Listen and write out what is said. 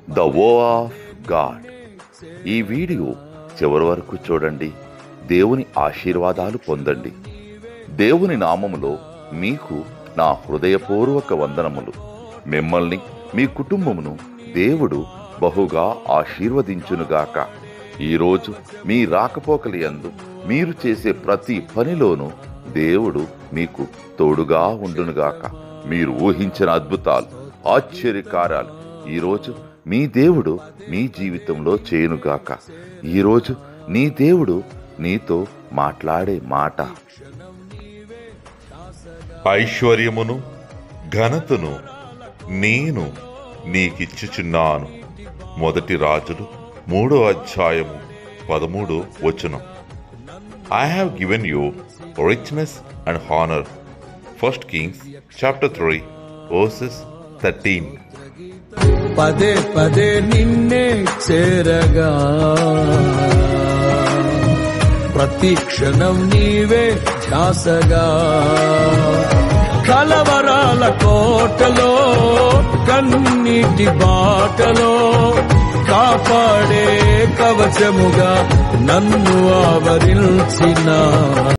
The వో of God. ఈ video చివరి వరకు చూడండి. దేవుని ఆశీర్వాదాలు పొందండి. దేవుని నామములో మీకు నా హృదయపూర్వక వందనములు. మిమ్మల్ని, మీ కుటుంబమును దేవుడు బహుగా ఆశీర్వదించునుగాక. ఈరోజు మీ రాకపోకలి యందు మీరు చేసే ప్రతి పనిలోనూ దేవుడు మీకు తోడుగా ఉండునుగాక. మీరు ఊహించిన అద్భుతాలు, ఆశ్చర్యకార్యాలు ఈరోజు మీ దేవుడు మీ జీవితంలో చేయునుగాక. ఈరోజు నీ దేవుడు నీతో మాట్లాడే మాట: ఐశ్వర్యమును ఘనతను నేను నీకిచ్చుచున్నాను. మొదటి రాజులు 3:13. I have given you richness and honor. 1 Kings chapter 3 verses 13. పదే పదే నిన్నే చేరగా, ప్రతి క్షణం నీవే ధ్యాసగా, కలవరాల కోటలో కన్నీటి బాటలో కాపాడే కవచముగా నన్ను ఆవరించిన